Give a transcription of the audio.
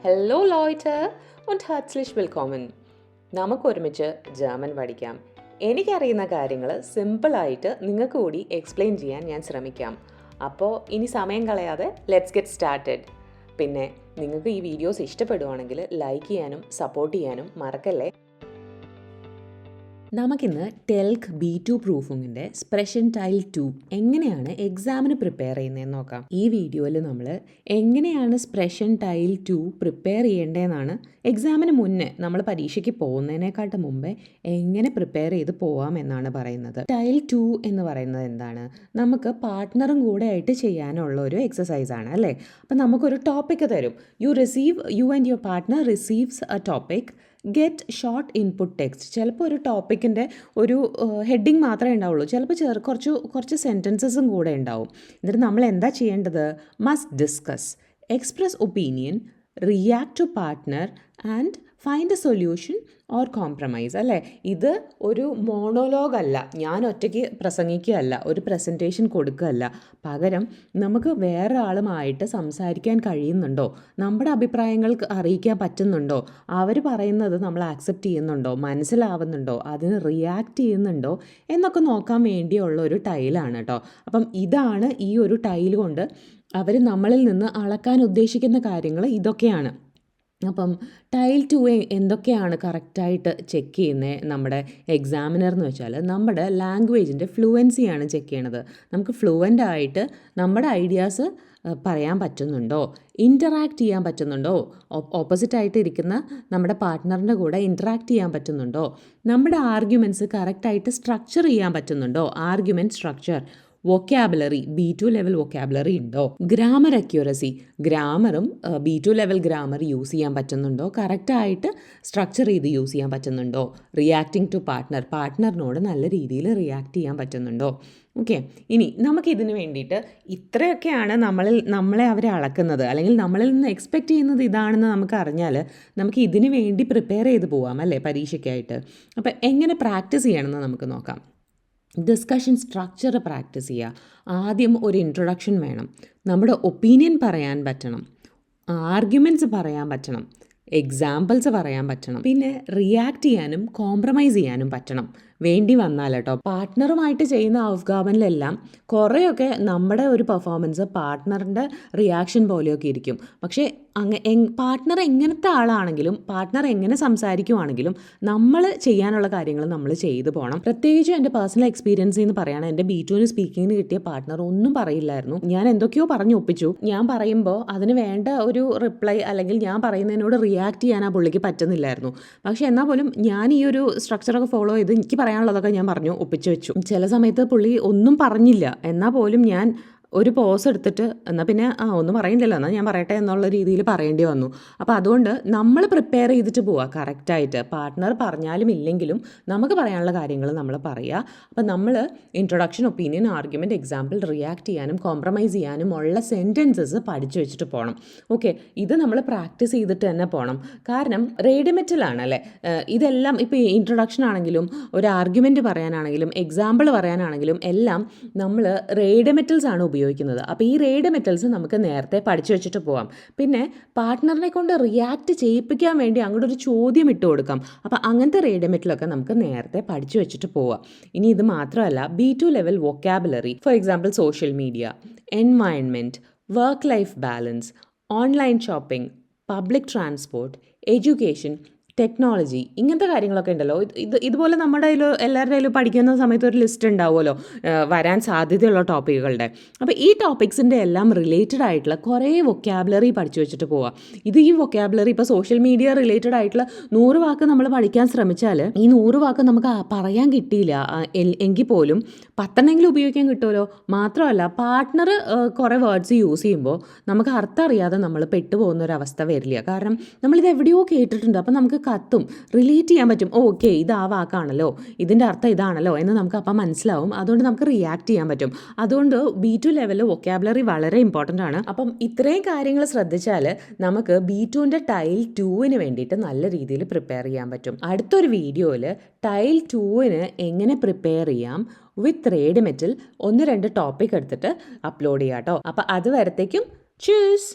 Hello ലോയ്റ്റ് und herzlich willkommen. നമുക്കൊരുമിച്ച് German പഠിക്കാം. എനിക്കറിയുന്ന കാര്യങ്ങൾ സിമ്പിളായിട്ട് നിങ്ങൾക്ക് കൂടി എക്സ്പ്ലെയിൻ ചെയ്യാൻ ഞാൻ ശ്രമിക്കാം. അപ്പോൾ ഇനി സമയം കളയാതെ ലെറ്റ്സ് ഗെറ്റ് സ്റ്റാർട്ടഡ്. പിന്നെ നിങ്ങൾക്ക് ഈ വീഡിയോസ് ഇഷ്ടപ്പെടുവാണെങ്കിൽ ലൈക്ക് ചെയ്യാനും സപ്പോർട്ട് ചെയ്യാനും മറക്കല്ലേ. നമുക്കിന്ന് ടെൽക്ക് B2 പ്രൂഫിങ്ങിൻ്റെ സ്പ്രെഷൻ ടൈൽ 2 എങ്ങനെയാണ് എക്സാമിന് പ്രിപ്പയർ ചെയ്യുന്നതെന്ന് നോക്കാം. ഈ വീഡിയോയിൽ നമ്മൾ എങ്ങനെയാണ് സ്പ്രെഷൻ ടൈൽ 2 പ്രിപ്പയർ ചെയ്യേണ്ടതെന്നാണ് എക്സാമിന് മുന്നേ നമ്മൾ പരീക്ഷയ്ക്ക് പോകുന്നതിനേക്കാട്ട് മുമ്പേ എങ്ങനെ പ്രിപ്പയർ ചെയ്ത് പോവാം എന്നാണ് പറയുന്നത്. ടൈൽ 2 എന്ന് പറയുന്നത് എന്താണ്? നമുക്ക് പാർട്ട്ണറും കൂടെ ആയിട്ട് ചെയ്യാനുള്ള ഒരു എക്സസൈസ് ആണ് അല്ലേ. അപ്പം നമുക്കൊരു ടോപ്പിക്ക് തരും. You and your partner receives A topic, get short input text. ചിലപ്പോൾ ഒരു ടോപ്പിക്കിൻ്റെ ഒരു ഹെഡിങ് മാത്രമേ ഉണ്ടാവുള്ളൂ, ചിലപ്പോൾ കുറച്ച് സെൻറ്റൻസസും കൂടെ ഉണ്ടാവും. എന്നിട്ട് നമ്മൾ എന്താ ചെയ്യേണ്ടത്? Must discuss, express opinion, react to partner and find a solution or compromise അല്ലേ. ഇത് ഒരു മോണോലോഗ് അല്ല, ഞാൻ ഒറ്റയ്ക്ക് പ്രസംഗിക്കുകയല്ല, ഒരു പ്രസൻറ്റേഷൻ കൊടുക്കുകയല്ല. പകരം നമുക്ക് വേറെ ആളുമായിട്ട് സംസാരിക്കാൻ കഴിയുന്നുണ്ടോ, നമ്മുടെ അഭിപ്രായങ്ങൾ അറിയിക്കാൻ പറ്റുന്നുണ്ടോ, അവർ പറയുന്നത് നമ്മൾ ആക്സെപ്റ്റ് ചെയ്യുന്നുണ്ടോ, മനസ്സിലാവുന്നുണ്ടോ, അതിന് റിയാക്ട് ചെയ്യുന്നുണ്ടോ എന്നൊക്കെ നോക്കാൻ വേണ്ടിയുള്ള ഒരു ടൈലാണ് കേട്ടോ. അപ്പം ഇതാണ് ഈ ഒരു ടൈൽ കൊണ്ട് അവർ നമ്മളിൽ നിന്ന് അളക്കാൻ ഉദ്ദേശിക്കുന്ന കാര്യങ്ങൾ ഇതൊക്കെയാണ്. അപ്പം ടൈൽ 2 എന്തൊക്കെയാണ് കറക്റ്റായിട്ട് ചെക്ക് ചെയ്യുന്നത് നമ്മുടെ എക്സാമിനർ എന്ന് വെച്ചാൽ, നമ്മുടെ ലാംഗ്വേജിൻ്റെ ഫ്ലുവൻസിയാണ് ചെക്ക് ചെയ്യണത്. നമുക്ക് ഫ്ലുവൻ്റ് ആയിട്ട് നമ്മുടെ ഐഡിയാസ് പറയാൻ പറ്റുന്നുണ്ടോ, ഇൻറ്ററാക്ട് ചെയ്യാൻ പറ്റുന്നുണ്ടോ, ഓപ്പോസിറ്റായിട്ട് ഇരിക്കുന്ന നമ്മുടെ പാർട്ട്ണറിൻ്റെ കൂടെ ഇൻറ്ററാക്ട് ചെയ്യാൻ പറ്റുന്നുണ്ടോ, നമ്മുടെ ആർഗ്യുമെൻറ്റ്സ് കറക്റ്റായിട്ട് സ്ട്രക്ചർ ചെയ്യാൻ പറ്റുന്നുണ്ടോ, argument structure, vocabulary B2 level vocabulary ഉണ്ടോ, ഗ്രാമർ അക്യൂറസി, ഗ്രാമറും B2 ലെവൽ ഗ്രാമർ യൂസ് ചെയ്യാൻ പറ്റുന്നുണ്ടോ, കറക്റ്റായിട്ട് സ്ട്രക്ചർ ചെയ്ത് യൂസ് ചെയ്യാൻ പറ്റുന്നുണ്ടോ, റിയാക്ടിങ് ടു പാർട്ട്ണറിനോട് നല്ല രീതിയിൽ റിയാക്ട് ചെയ്യാൻ പറ്റുന്നുണ്ടോ. ഓക്കെ, ഇനി നമുക്കിതിന് വേണ്ടിയിട്ട് ഇത്രയൊക്കെയാണ് നമ്മളെ അവരെ അളക്കുന്നത്, അല്ലെങ്കിൽ നമ്മളിൽ നിന്ന് എക്സ്പെക്റ്റ് ചെയ്യുന്നത് ഇതാണെന്ന് നമുക്ക് അറിഞ്ഞാൽ നമുക്ക് ഇതിന് വേണ്ടി പ്രിപ്പയർ ചെയ്ത് പോവാം അല്ലേ പരീക്ഷയ്ക്കായിട്ട്. അപ്പോൾ എങ്ങനെ പ്രാക്ടീസ് ചെയ്യണമെന്ന് നമുക്ക് നോക്കാം. ഡിസ്കഷൻ സ്ട്രക്ചർ പ്രാക്ടീസ് ചെയ്യുക. ആദ്യം ഒരു ഇൻട്രൊഡക്ഷൻ വേണം, നമ്മുടെ ഒപ്പീനിയൻ പറയാൻ പറ്റണം, ആർഗ്യുമെൻറ്റ്സ് പറയാൻ പറ്റണം, എക്സാമ്പിൾസ് പറയാൻ പറ്റണം, പിന്നെ റിയാക്ട് ചെയ്യാനും കോംപ്രമൈസ് ചെയ്യാനും പറ്റണം വേണ്ടി വന്നാൽ കേട്ടോ. പാർട്ട്ണറുമായിട്ട് ചെയ്യുന്ന അവഗാമനിലെല്ലാം കുറേയൊക്കെ നമ്മുടെ ഒരു പെർഫോമൻസ് പാർട്ട്ണറിൻ്റെ റിയാക്ഷൻ പോലെയൊക്കെ ഇരിക്കും. പക്ഷേ പാർട്ട്ണർ എങ്ങനത്തെ ആളാണെങ്കിലും പാർട്ട്ണർ എങ്ങനെ സംസാരിക്കുവാണെങ്കിലും നമ്മൾ ചെയ്യാനുള്ള കാര്യങ്ങൾ നമ്മൾ ചെയ്തു പോകണം. പ്രത്യേകിച്ചും എൻ്റെ പേഴ്സണൽ എക്സ്പീരിയൻസിൽ നിന്ന് പറയുകയാണ്, എൻ്റെ B2 സ്പീക്കിങ്ങിന് കിട്ടിയ പാർട്ട്ണർ ഒന്നും പറയില്ലായിരുന്നു. ഞാൻ എന്തൊക്കെയോ പറഞ്ഞു ഒപ്പിച്ചു. ഞാൻ പറയുമ്പോൾ അതിന് വേണ്ട ഒരു റിപ്ലൈ അല്ലെങ്കിൽ ഞാൻ പറയുന്നതിനോട് റിയാക്ട് ചെയ്യാൻ ആ പുള്ളിക്ക് പറ്റുന്നില്ലായിരുന്നു. പക്ഷേ എന്നാൽ പോലും ഞാൻ ഈ ഒരു സ്ട്രക്ചറൊക്കെ ഫോളോ ചെയ്ത് എനിക്ക് പറയാനുള്ളതൊക്കെ ഞാൻ പറഞ്ഞു ഒപ്പിച്ചു വെച്ചു. ചില സമയത്ത് പുള്ളി ഒന്നും പറഞ്ഞില്ല, എന്നാൽ പോലും ഞാൻ ഒരു പോസ് എടുത്തിട്ട് എന്നാൽ പിന്നെ ഒന്നും പറയണ്ടല്ലോ, എന്നാൽ ഞാൻ പറയട്ടെ എന്നുള്ള രീതിയിൽ പറയേണ്ടി വന്നു. അപ്പോൾ അതുകൊണ്ട് നമ്മൾ പ്രിപ്പയർ ചെയ്തിട്ട് പോവുക കറക്റ്റായിട്ട്. പാർട്ട്ണർ പറഞ്ഞാലും ഇല്ലെങ്കിലും നമുക്ക് പറയാനുള്ള കാര്യങ്ങൾ നമ്മൾ പറയുക. അപ്പോൾ നമ്മൾ introduction, opinion, argument, example, react ചെയ്യാനും കോംപ്രമൈസ് ചെയ്യാനും ഉള്ള സെൻറ്റൻസസ് പഠിച്ചു വെച്ചിട്ട് പോകണം. ഓക്കെ, ഇത് നമ്മൾ പ്രാക്ടീസ് ചെയ്തിട്ട് തന്നെ പോകണം. കാരണം റേഡിമെറ്റലാണ് അല്ലേ ഇതെല്ലാം. ഇപ്പോൾ ഇൻട്രൊഡക്ഷൻ ആണെങ്കിലും ഒരു ആർഗ്യുമെൻറ്റ് പറയാനാണെങ്കിലും എക്സാമ്പിൾ പറയാനാണെങ്കിലും എല്ലാം നമ്മൾ റേഡിമെറ്റൽസ് ആണ് ഉപയോഗിക്കുന്നത്. അപ്പോൾ ഈ റേഡിമെറ്റൽസ് നമുക്ക് നേരത്തെ പഠിച്ചു വെച്ചിട്ട് പോവാം. പിന്നെ പാർട്ട്ണറിനെ കൊണ്ട് റിയാക്ട് ചെയ്യിപ്പിക്കാൻ വേണ്ടി അങ്ങോട്ട് ഒരു ചോദ്യം ഇട്ട് കൊടുക്കാം. അപ്പോൾ അങ്ങനത്തെ റേഡിമെറ്റലൊക്കെ നമുക്ക് നേരത്തെ പഠിച്ചു വെച്ചിട്ട് പോവാം. ഇനി ഇത് മാത്രമല്ല, B2 level vocabulary, for example social media, environment, work life balance, online shopping, public transport, education, technology, ഇങ്ങനത്തെ കാര്യങ്ങളൊക്കെ ഉണ്ടല്ലോ. ഇതുപോലെ നമ്മുടെ കയ്യിൽ എല്ലാവരുടെ കയ്യിലും പഠിക്കുന്ന സമയത്ത് ഒരു ലിസ്റ്റ് ഉണ്ടാവുമല്ലോ വരാൻ സാധ്യതയുള്ള ടോപ്പിക്കുകളുടെ. അപ്പോൾ ഈ ടോപ്പിക്സിൻ്റെ എല്ലാം റിലേറ്റഡ് ആയിട്ടുള്ള കുറേ വൊക്കാബുലറി പഠിച്ചു വെച്ചിട്ട് പോവാം. ഈ വൊക്കാബുലറി ഇപ്പോൾ സോഷ്യൽ മീഡിയ റിലേറ്റഡ് ആയിട്ടുള്ള 100 വാക്ക് നമ്മൾ പഠിക്കാൻ ശ്രമിച്ചാൽ ഈ 100 വാക്ക് നമുക്ക് പറയാൻ കിട്ടിയില്ല എങ്കിൽ പോലും 10 ഉപയോഗിക്കാൻ കിട്ടുമല്ലോ. മാത്രമല്ല പാർട്ട്ണർ കുറേ വേർഡ്സ് യൂസ് ചെയ്യുമ്പോൾ നമുക്ക് അർത്ഥം അറിയാതെ നമ്മൾ പെട്ടുപോകുന്ന ഒരു അവസ്ഥ വരില്ല. കാരണം നമ്മളിത് എവിടെയോ കേട്ടിട്ടുണ്ട്, അപ്പോൾ നമുക്ക് കത്തും, റിലേറ്റ് ചെയ്യാൻ പറ്റും. ഓക്കെ, ഇത് ആ വാക്കാണല്ലോ, ഇതിൻ്റെ അർത്ഥം ഇതാണല്ലോ എന്ന് നമുക്ക് അപ്പം മനസ്സിലാവും. അതുകൊണ്ട് നമുക്ക് റിയാക്ട് ചെയ്യാൻ പറ്റും. അതുകൊണ്ട് B2 ലെവലിൽ വൊക്കാബുലറി വളരെ ഇമ്പോർട്ടൻ്റ് ആണ്. അപ്പം ഇത്രയും കാര്യങ്ങൾ ശ്രദ്ധിച്ചാൽ നമുക്ക് B2 ടൈൽ 2 വേണ്ടിയിട്ട് നല്ല രീതിയിൽ പ്രിപ്പയർ ചെയ്യാൻ പറ്റും. അടുത്തൊരു വീഡിയോയിൽ ടൈൽ 2 എങ്ങനെ പ്രിപ്പയർ ചെയ്യാം വിത്ത് റേഡിമെറ്റൽ 1-2 ടോപ്പിക് എടുത്തിട്ട് അപ്ലോഡ് ചെയ്യാം കേട്ടോ. അപ്പം അതുവരത്തേക്കും ചൂസ്.